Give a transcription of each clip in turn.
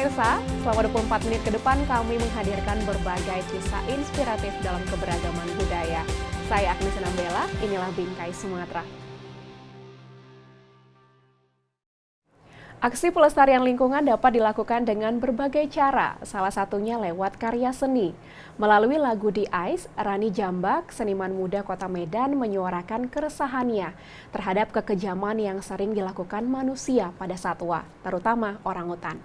Pemirsa, selama 24 menit ke depan kami menghadirkan berbagai kisah inspiratif dalam keberagaman budaya. Saya Agnes Nambela, inilah Bingkai Sumatera. Aksi pelestarian lingkungan dapat dilakukan dengan berbagai cara, salah satunya lewat karya seni. Melalui lagu The Ice, Rani Jambak, seniman muda Kota Medan menyuarakan keresahannya terhadap kekejaman yang sering dilakukan manusia pada satwa, terutama orangutan.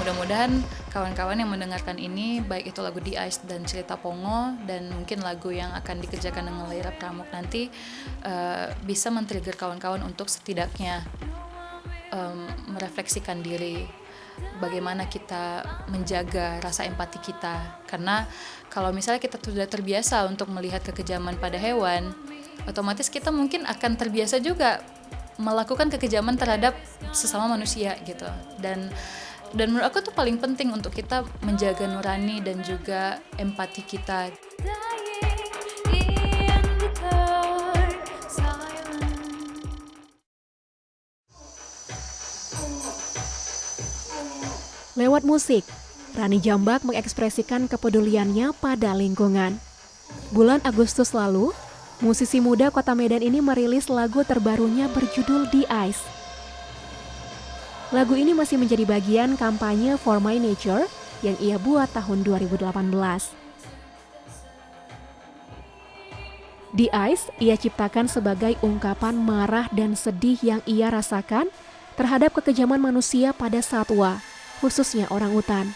Mudah-mudahan kawan-kawan yang mendengarkan ini, baik itu lagu The Ice dan cerita Pongo, dan mungkin lagu yang akan dikerjakan dengan Laira Pramuk nanti, bisa men-trigger kawan-kawan untuk setidaknya merefleksikan diri, bagaimana kita menjaga rasa empati kita. Karena kalau misalnya kita sudah terbiasa untuk melihat kekejaman pada hewan, otomatis kita mungkin akan terbiasa juga melakukan kekejaman terhadap sesama manusia gitu. Dan menurut aku tuh paling penting untuk kita menjaga nurani dan juga empati kita. Lewat musik, Rani Jambak mengekspresikan kepeduliannya pada lingkungan. Bulan Agustus lalu, musisi muda Kota Medan ini merilis lagu terbarunya berjudul The Ice. Lagu ini masih menjadi bagian kampanye For My Nature yang ia buat tahun 2018. The Ice ia ciptakan sebagai ungkapan marah dan sedih yang ia rasakan terhadap kekejaman manusia pada satwa, khususnya orangutan.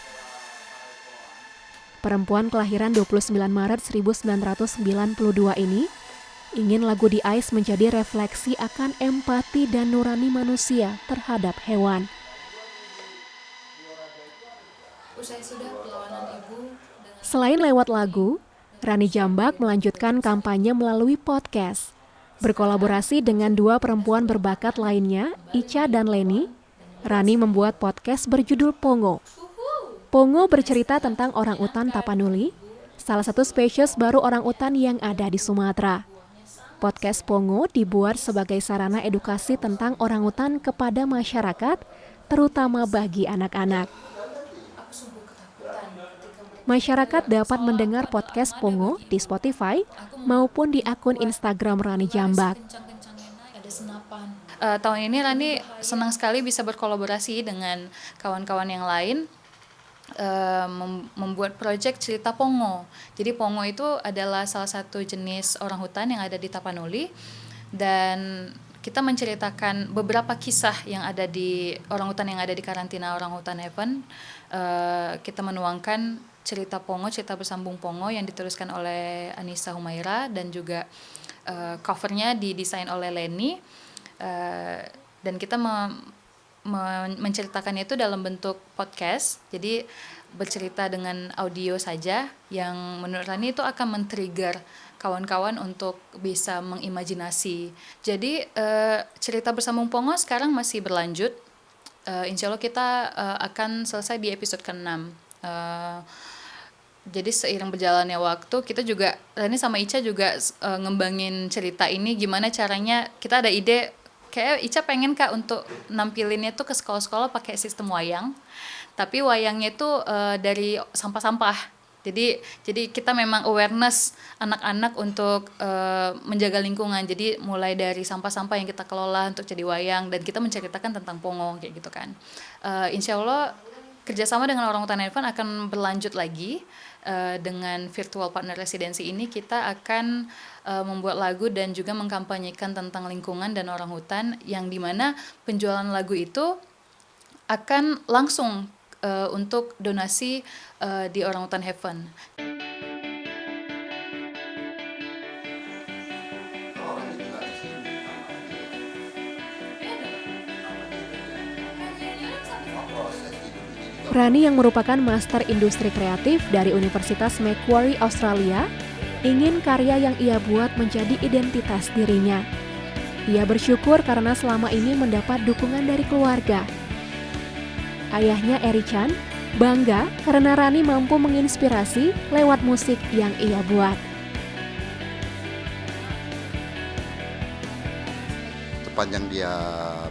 Perempuan kelahiran 29 Maret 1992 ini ingin lagu The Ice menjadi refleksi akan empati dan nurani manusia terhadap hewan. Selain lewat lagu, Rani Jambak melanjutkan kampanye melalui podcast. Berkolaborasi dengan dua perempuan berbakat lainnya, Ica dan Leni, Rani membuat podcast berjudul Pongo. Pongo bercerita tentang orangutan Tapanuli, salah satu spesies baru orangutan yang ada di Sumatera. Podcast Pongo dibuat sebagai sarana edukasi tentang orangutan kepada masyarakat, terutama bagi anak-anak. Masyarakat dapat mendengar podcast Pongo di Spotify maupun di akun Instagram Rani Jambak. Tahun ini Rani senang sekali bisa berkolaborasi dengan kawan-kawan yang lain, membuat proyek cerita Pongo. Jadi Pongo itu adalah salah satu jenis orangutan yang ada di Tapanuli, dan kita menceritakan beberapa kisah yang ada di orangutan yang ada di karantina Orangutan Heaven. Kita menuangkan cerita Pongo, cerita bersambung Pongo yang dituliskan oleh Anissa Humaira, dan juga covernya didesain oleh Leni, dan kita menceritakannya itu dalam bentuk podcast. Jadi bercerita dengan audio saja, yang menurut Rani itu akan men-trigger kawan-kawan untuk bisa mengimajinasi. Jadi cerita bersambung Pongo sekarang masih berlanjut. Insya Allah kita akan selesai di episode ke-6. Jadi seiring berjalannya waktu, kita juga, Rani sama Ica juga ngembangin cerita ini, gimana caranya. Kita ada ide, kayak Ica pengen Kak untuk nampilinnya tuh ke sekolah-sekolah pakai sistem wayang, tapi wayangnya tuh dari sampah-sampah. Jadi kita memang awareness anak-anak untuk menjaga lingkungan. Jadi mulai dari sampah-sampah yang kita kelola untuk jadi wayang, dan kita menceritakan tentang Pongo kayak gitu kan. Insya Allah kerjasama dengan Orangutan Heaven akan berlanjut lagi. Dengan virtual partner residensi ini kita akan membuat lagu dan juga mengkampanyekan tentang lingkungan dan orangutan, yang dimana penjualan lagu itu akan langsung untuk donasi di Orangutan Heaven. Rani yang merupakan Master Industri Kreatif dari Universitas Macquarie, Australia, ingin karya yang ia buat menjadi identitas dirinya. Ia bersyukur karena selama ini mendapat dukungan dari keluarga. Ayahnya Eri Chan bangga karena Rani mampu menginspirasi lewat musik yang ia buat. Sepanjang dia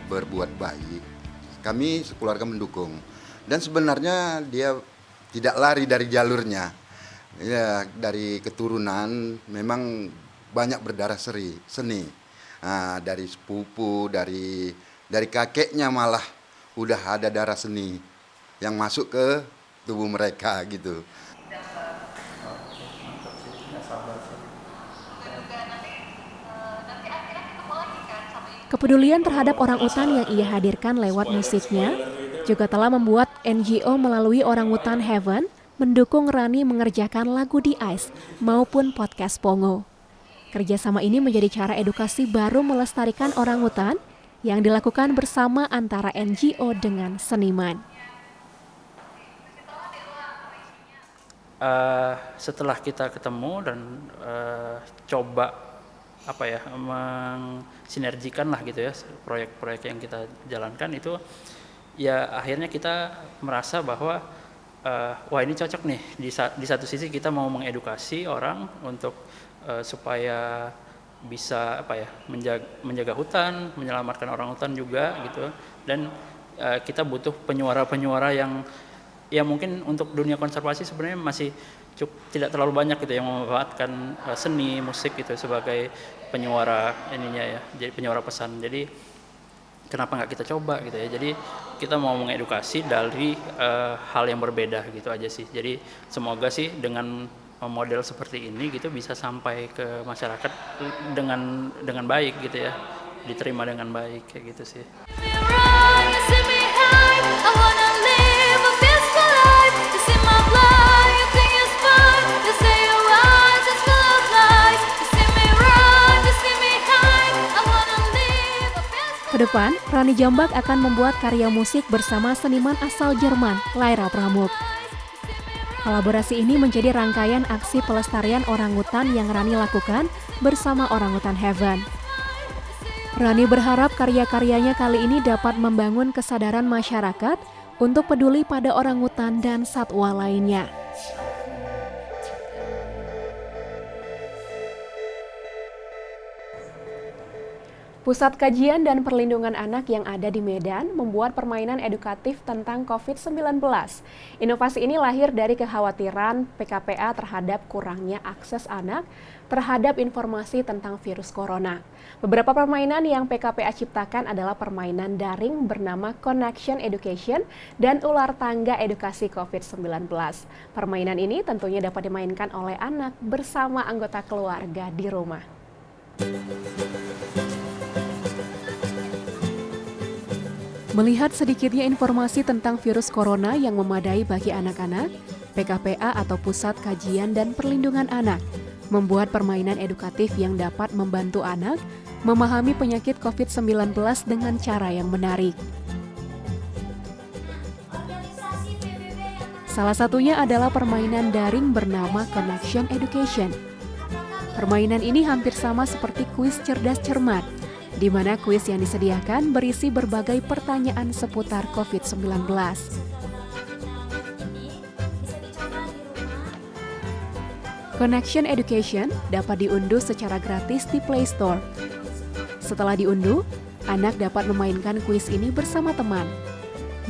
berbuat baik, kami sekeluarga mendukung. Dan sebenarnya dia tidak lari dari jalurnya. Ya, dari keturunan memang banyak berdarah seni. Nah, dari sepupu, dari kakeknya malah udah ada darah seni yang masuk ke tubuh mereka gitu. Kepedulian terhadap orangutan yang ia hadirkan lewat musiknya juga telah membuat NGO melalui Orangutan Heaven mendukung Rani mengerjakan lagu di Ice maupun podcast Pongo. Kerjasama ini menjadi cara edukasi baru melestarikan orangutan yang dilakukan bersama antara NGO dengan seniman. Setelah kita ketemu dan coba mensinergikan lah gitu ya proyek-proyek yang kita jalankan itu, ya akhirnya kita merasa bahwa wah ini cocok nih, di satu sisi kita mau mengedukasi orang untuk supaya bisa menjaga hutan, menyelamatkan orangutan juga gitu, dan kita butuh penyuara-penyuara yang ya mungkin untuk dunia konservasi sebenarnya masih tidak terlalu banyak gitu yang memanfaatkan seni musik gitu sebagai penyuara ininya ya, jadi penyuara pesan. Jadi kenapa nggak kita coba gitu ya. Jadi kita mau mengedukasi dari hal yang berbeda gitu aja sih. Jadi semoga sih dengan model seperti ini gitu bisa sampai ke masyarakat dengan baik gitu ya, diterima dengan baik kayak gitu sih. Kedepan, Rani Jambak akan membuat karya musik bersama seniman asal Jerman, Laira Pramuk. Kolaborasi ini menjadi rangkaian aksi pelestarian orangutan yang Rani lakukan bersama Orangutan Heaven. Rani berharap karya-karyanya kali ini dapat membangun kesadaran masyarakat untuk peduli pada orangutan dan satwa lainnya. Pusat Kajian dan Perlindungan Anak yang ada di Medan membuat permainan edukatif tentang COVID-19. Inovasi ini lahir dari kekhawatiran PKPA terhadap kurangnya akses anak terhadap informasi tentang virus corona. Beberapa permainan yang PKPA ciptakan adalah permainan daring bernama Connection Education dan Ular Tangga Edukasi COVID-19. Permainan ini tentunya dapat dimainkan oleh anak bersama anggota keluarga di rumah. Melihat sedikitnya informasi tentang virus corona yang memadai bagi anak-anak, PKPA atau Pusat Kajian dan Perlindungan Anak membuat permainan edukatif yang dapat membantu anak memahami penyakit COVID-19 dengan cara yang menarik. Salah satunya adalah permainan daring bernama Connection Education. Permainan ini hampir sama seperti kuis cerdas cermat, di mana kuis yang disediakan berisi berbagai pertanyaan seputar COVID-19. Connection Education dapat diunduh secara gratis di Play Store. Setelah diunduh, anak dapat memainkan kuis ini bersama teman.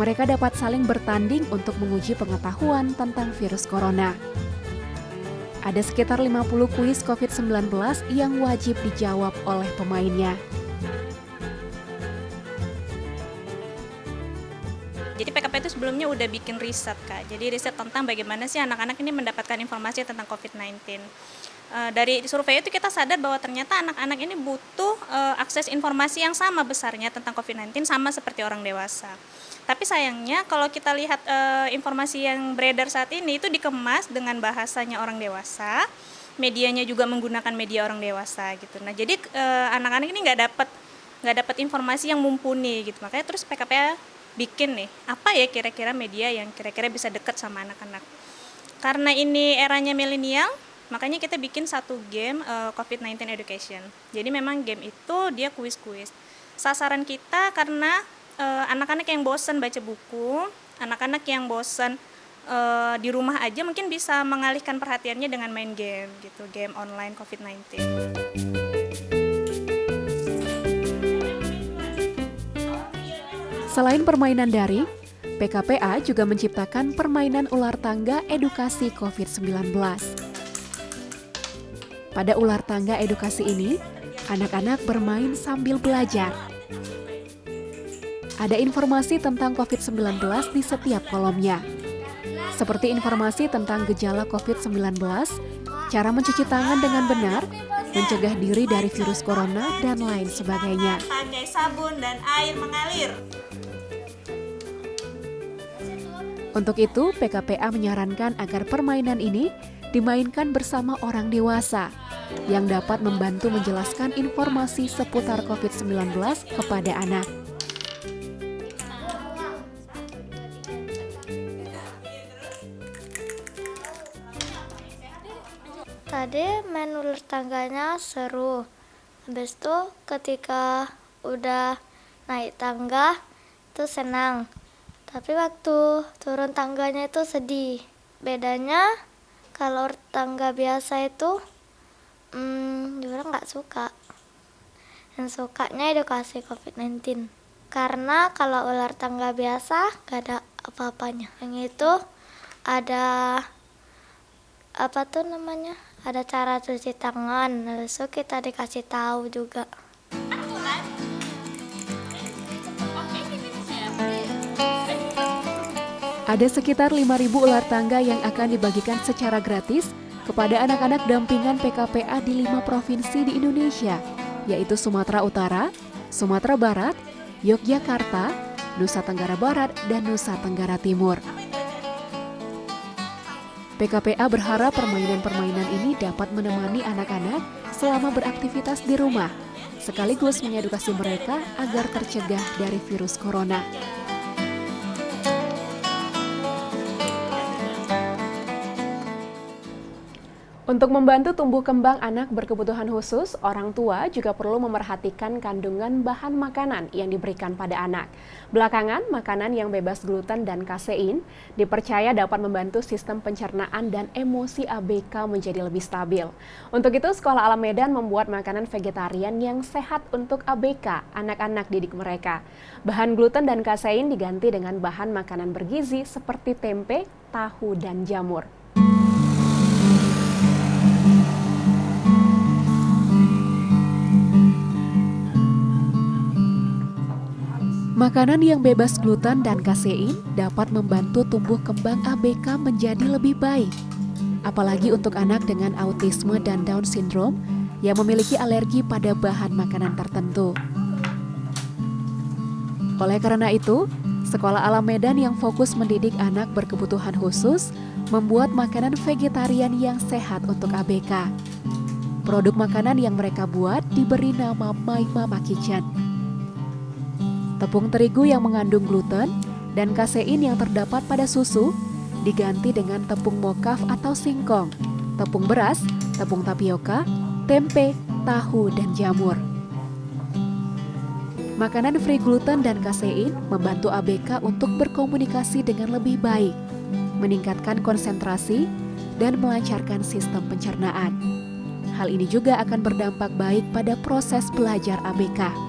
Mereka dapat saling bertanding untuk menguji pengetahuan tentang virus corona. Ada sekitar 50 kuis COVID-19 yang wajib dijawab oleh pemainnya. Jadi PKP itu sebelumnya udah bikin riset, Kak. Jadi riset tentang bagaimana sih anak-anak ini mendapatkan informasi tentang COVID-19. Dari survei itu kita sadar bahwa ternyata anak-anak ini butuh akses informasi yang sama besarnya tentang COVID-19 sama seperti orang dewasa. Tapi sayangnya kalau kita lihat informasi yang beredar saat ini itu dikemas dengan bahasanya orang dewasa, medianya juga menggunakan media orang dewasa gitu. Nah jadi anak-anak ini nggak dapat informasi yang mumpuni gitu. Makanya terus PKPA bikin nih, apa ya kira-kira media yang kira-kira bisa deket sama anak-anak. Karena ini eranya milenial, makanya kita bikin satu game COVID-19 Education. Jadi memang game itu dia kuis-kuis. Sasaran kita karena anak-anak yang bosan baca buku, anak-anak yang bosan di rumah aja mungkin bisa mengalihkan perhatiannya dengan main game gitu, game online COVID-19. Selain permainan daring, PKPA juga menciptakan permainan ular tangga edukasi COVID-19. Pada ular tangga edukasi ini, anak-anak bermain sambil belajar. Ada informasi tentang COVID-19 di setiap kolomnya. Seperti informasi tentang gejala COVID-19, cara mencuci tangan dengan benar, mencegah diri dari virus corona, dan lain sebagainya. Pakai sabun dan air mengalir. Untuk itu, PKPA menyarankan agar permainan ini dimainkan bersama orang dewasa yang dapat membantu menjelaskan informasi seputar COVID-19 kepada anak. Tadi main ular tangganya seru. Habis itu ketika udah naik tangga itu senang. Tapi waktu turun tangganya itu sedih. Bedanya kalau tangga biasa itu juga nggak suka. Yang sukanya edukasi COVID-19. Karena kalau ular tangga biasa nggak ada apa-apanya. Yang itu ada apa tuh namanya? Ada cara cuci tangan, lalu kita dikasih tahu juga. Ada sekitar 5.000 ular tangga yang akan dibagikan secara gratis kepada anak-anak dampingan PKPA di 5 provinsi di Indonesia, yaitu Sumatera Utara, Sumatera Barat, Yogyakarta, Nusa Tenggara Barat, dan Nusa Tenggara Timur. PKPA berharap permainan-permainan ini dapat menemani anak-anak selama beraktivitas di rumah, sekaligus mengedukasi mereka agar tercegah dari virus corona. Untuk membantu tumbuh kembang anak berkebutuhan khusus, orang tua juga perlu memerhatikan kandungan bahan makanan yang diberikan pada anak. Belakangan, makanan yang bebas gluten dan kasein dipercaya dapat membantu sistem pencernaan dan emosi ABK menjadi lebih stabil. Untuk itu, Sekolah Alam Medan membuat makanan vegetarian yang sehat untuk ABK, anak-anak didik mereka. Bahan gluten dan kasein diganti dengan bahan makanan bergizi seperti tempe, tahu, dan jamur. Makanan yang bebas gluten dan kasein dapat membantu tumbuh kembang ABK menjadi lebih baik. Apalagi untuk anak dengan autisme dan Down syndrome yang memiliki alergi pada bahan makanan tertentu. Oleh karena itu, Sekolah Alam Medan yang fokus mendidik anak berkebutuhan khusus membuat makanan vegetarian yang sehat untuk ABK. Produk makanan yang mereka buat diberi nama My Mama Kitchen. Tepung terigu yang mengandung gluten dan kasein yang terdapat pada susu diganti dengan tepung mokaf atau singkong, tepung beras, tepung tapioka, tempe, tahu, dan jamur. Makanan free gluten dan kasein membantu ABK untuk berkomunikasi dengan lebih baik, meningkatkan konsentrasi, dan melancarkan sistem pencernaan. Hal ini juga akan berdampak baik pada proses belajar ABK.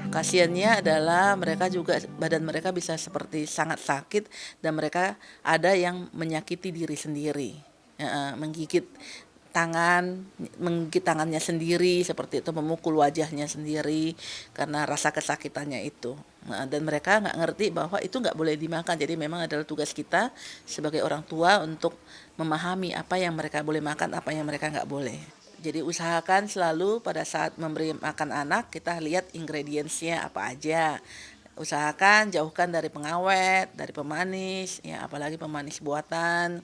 Kasiannya adalah mereka juga badan mereka bisa seperti sangat sakit dan mereka ada yang menyakiti diri sendiri, menggigit tangannya sendiri seperti itu, memukul wajahnya sendiri karena rasa kesakitannya itu. Dan mereka nggak ngerti bahwa itu nggak boleh dimakan. Jadi memang adalah tugas kita sebagai orang tua untuk memahami apa yang mereka boleh makan, apa yang mereka nggak boleh. Jadi usahakan selalu pada saat memberi makan anak kita lihat ingredientsnya apa aja. Usahakan jauhkan dari pengawet, dari pemanis, ya apalagi pemanis buatan,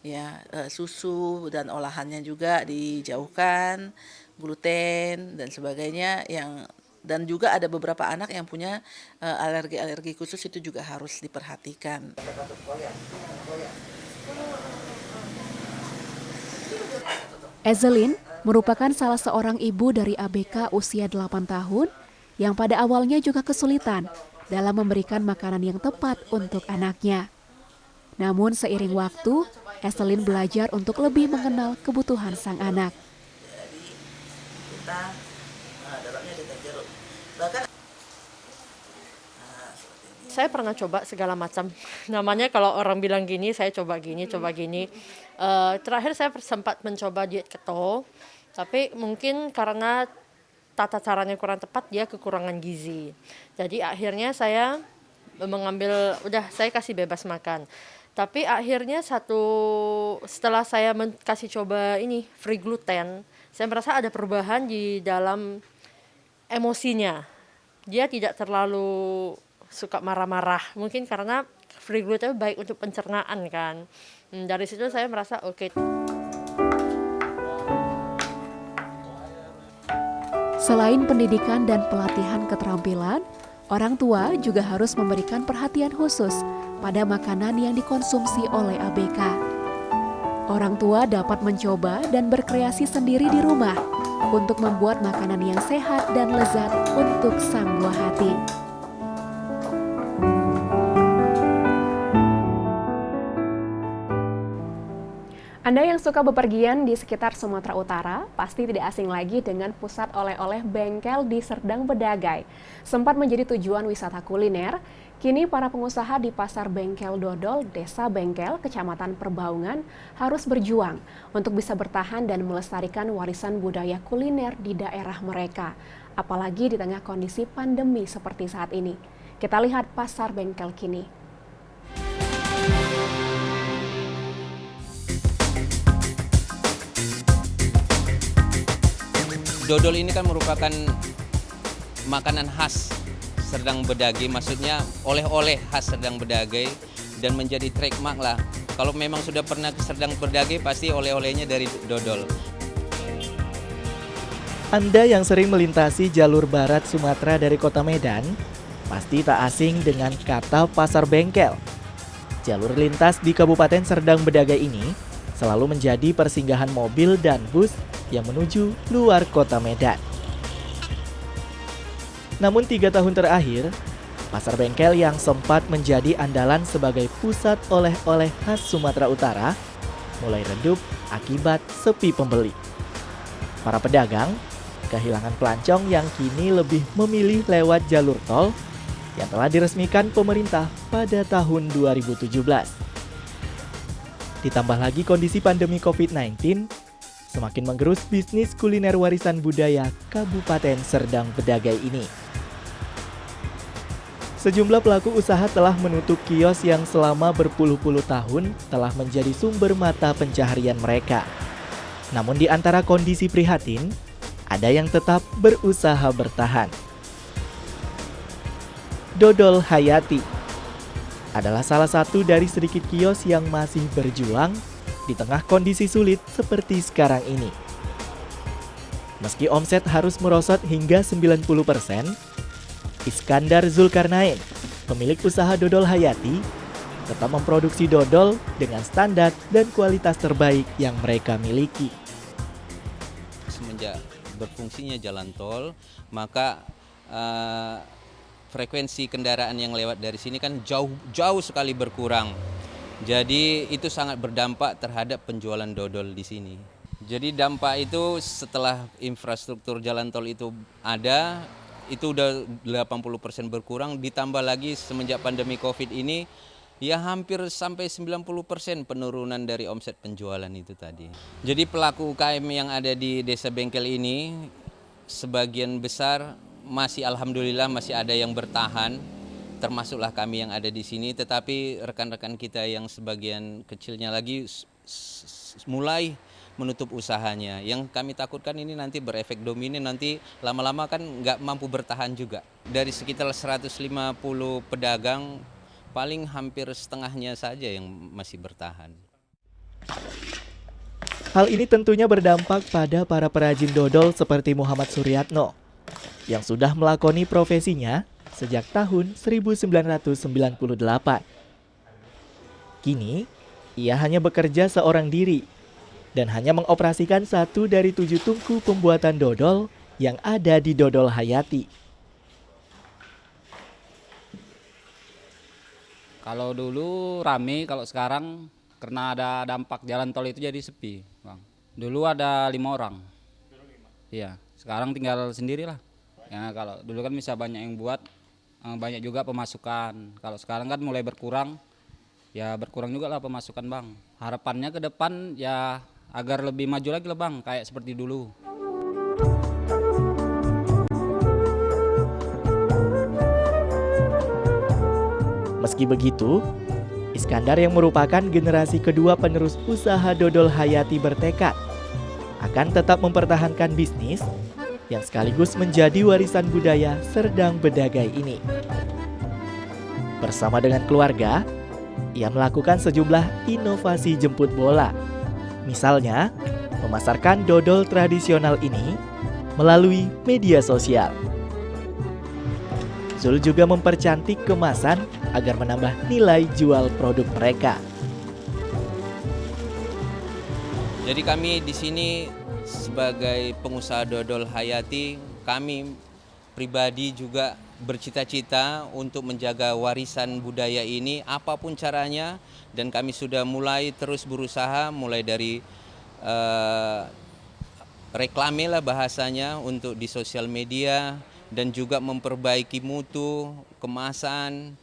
ya susu dan olahannya juga dijauhkan, gluten dan sebagainya yang Dan juga ada beberapa anak yang punya alergi-alergi khusus, itu juga harus diperhatikan. Ezelin merupakan salah seorang ibu dari ABK usia 8 tahun yang pada awalnya juga kesulitan dalam memberikan makanan yang tepat untuk anaknya. Namun seiring waktu, Ezelin belajar untuk lebih mengenal kebutuhan sang anak. Saya pernah coba segala macam. Namanya kalau orang bilang gini, saya coba gini, coba gini. Terakhir saya sempat mencoba diet keto, tapi mungkin karena tata caranya kurang tepat, dia kekurangan gizi. Jadi akhirnya saya mengambil, saya kasih bebas makan. Tapi akhirnya setelah saya kasih coba ini free gluten, saya merasa ada perubahan di dalam emosinya. Dia tidak terlalu suka marah-marah, mungkin karena free gluten baik untuk pencernaan kan. Dari situ saya merasa oke. Selain pendidikan dan pelatihan keterampilan, orang tua juga harus memberikan perhatian khusus pada makanan yang dikonsumsi oleh ABK. Orang tua dapat mencoba dan berkreasi sendiri di rumah untuk membuat makanan yang sehat dan lezat untuk sang buah hati. Anda yang suka bepergian di sekitar Sumatera Utara pasti tidak asing lagi dengan pusat oleh-oleh Bengkel di Serdang Bedagai. Sempat menjadi tujuan wisata kuliner, kini para pengusaha di Pasar Bengkel Dodol, Desa Bengkel, Kecamatan Perbaungan harus berjuang untuk bisa bertahan dan melestarikan warisan budaya kuliner di daerah mereka. Apalagi di tengah kondisi pandemi seperti saat ini. Kita lihat Pasar Bengkel kini. Dodol ini kan merupakan makanan khas Serdang Bedagai, maksudnya oleh-oleh khas Serdang Bedagai dan menjadi trademark lah. Kalau memang sudah pernah ke Serdang Bedagai pasti oleh-olehnya dari dodol. Anda yang sering melintasi jalur barat Sumatera dari kota Medan pasti tak asing dengan kata Pasar Bengkel. Jalur lintas di Kabupaten Serdang Bedagai ini selalu menjadi persinggahan mobil dan bus yang menuju luar kota Medan. Namun 3 tahun terakhir, Pasar Bengkel yang sempat menjadi andalan sebagai pusat oleh-oleh khas Sumatera Utara mulai redup akibat sepi pembeli. Para pedagang kehilangan pelancong yang kini lebih memilih lewat jalur tol yang telah diresmikan pemerintah pada tahun 2017. Ditambah lagi kondisi pandemi COVID-19 semakin menggerus bisnis kuliner warisan budaya Kabupaten Serdang Bedagai ini. Sejumlah pelaku usaha telah menutup kios yang selama berpuluh-puluh tahun telah menjadi sumber mata pencaharian mereka. Namun di antara kondisi prihatin, ada yang tetap berusaha bertahan. Dodol Hayati adalah salah satu dari sedikit kios yang masih berjuang di tengah kondisi sulit seperti sekarang ini. Meski omset harus merosot hingga 90%, Iskandar Zulkarnain, pemilik usaha Dodol Hayati, tetap memproduksi dodol dengan standar dan kualitas terbaik yang mereka miliki. Semenjak berfungsinya jalan tol, maka frekuensi kendaraan yang lewat dari sini kan jauh sekali berkurang. Jadi itu sangat berdampak terhadap penjualan dodol di sini. Jadi dampak itu setelah infrastruktur jalan tol itu ada, itu udah 80% berkurang, ditambah lagi semenjak pandemi Covid ini, ya hampir sampai 90% penurunan dari omset penjualan itu tadi. Jadi pelaku UKM yang ada di Desa Bengkel ini, sebagian besar masih alhamdulillah masih ada yang bertahan, termasuklah kami yang ada di sini, tetapi rekan-rekan kita yang sebagian kecilnya lagi mulai menutup usahanya. Yang kami takutkan ini nanti berefek domino, nanti lama-lama kan nggak mampu bertahan juga. Dari sekitar 150 pedagang, paling hampir setengahnya saja yang masih bertahan. Hal ini tentunya berdampak pada para perajin dodol seperti Muhammad Suryatno. yang sudah melakoni profesinya sejak tahun 1998. Kini, ia hanya bekerja seorang diri dan hanya mengoperasikan 1 dari 7 tungku pembuatan dodol yang ada di Dodol Hayati. Kalau dulu rame, kalau sekarang karena ada dampak jalan tol itu jadi sepi, Bang. Dulu ada 5 orang. Iya, sekarang tinggal sendirilah. Ya, kalau dulu kan bisa banyak yang buat, banyak juga pemasukan. Kalau sekarang kan mulai berkurang, ya berkurang juga lah pemasukan, Bang. Harapannya ke depan ya agar lebih maju lagi lah, Bang, kayak seperti dulu. Meski begitu, Iskandar yang merupakan generasi kedua penerus usaha Dodol Hayati bertekad akan tetap mempertahankan bisnis yang sekaligus menjadi warisan budaya Serdang Bedagai ini. Bersama dengan keluarga, ia melakukan sejumlah inovasi jemput bola. Misalnya, memasarkan dodol tradisional ini melalui media sosial. Zul juga mempercantik kemasan agar menambah nilai jual produk mereka. Jadi kami di sini sebagai pengusaha Dodol Hayati, kami pribadi juga bercita-cita untuk menjaga warisan budaya ini apapun caranya, dan kami sudah mulai terus berusaha mulai dari reklame lah bahasanya untuk di sosial media, dan juga memperbaiki mutu, kemasan,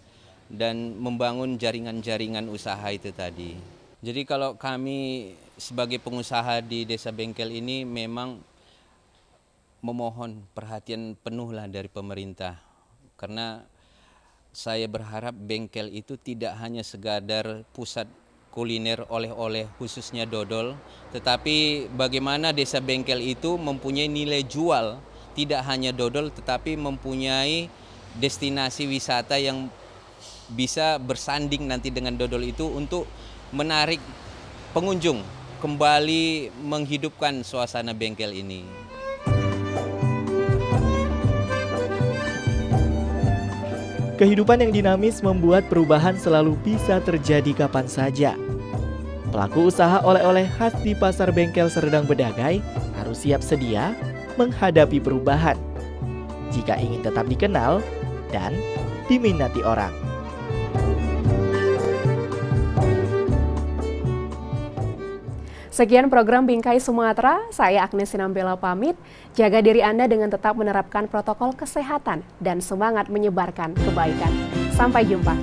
dan membangun jaringan-jaringan usaha itu tadi. Jadi kalau kami sebagai pengusaha di Desa Bengkel ini memang memohon perhatian penuh lah dari pemerintah. Karena saya berharap bengkel itu tidak hanya sekadar pusat kuliner oleh-oleh khususnya dodol, tetapi bagaimana Desa Bengkel itu mempunyai nilai jual, tidak hanya dodol tetapi mempunyai destinasi wisata yang bisa bersanding nanti dengan dodol itu untuk menarik pengunjung kembali menghidupkan suasana bengkel ini. Kehidupan yang dinamis membuat perubahan selalu bisa terjadi kapan saja. Pelaku usaha oleh-oleh khas di Pasar Bengkel Serdang Bedagai harus siap sedia menghadapi perubahan jika ingin tetap dikenal dan diminati orang. Sekian program Bingkai Sumatera, saya Agnes Sinambela pamit. Jaga diri Anda dengan tetap menerapkan protokol kesehatan dan semangat menyebarkan kebaikan. Sampai jumpa.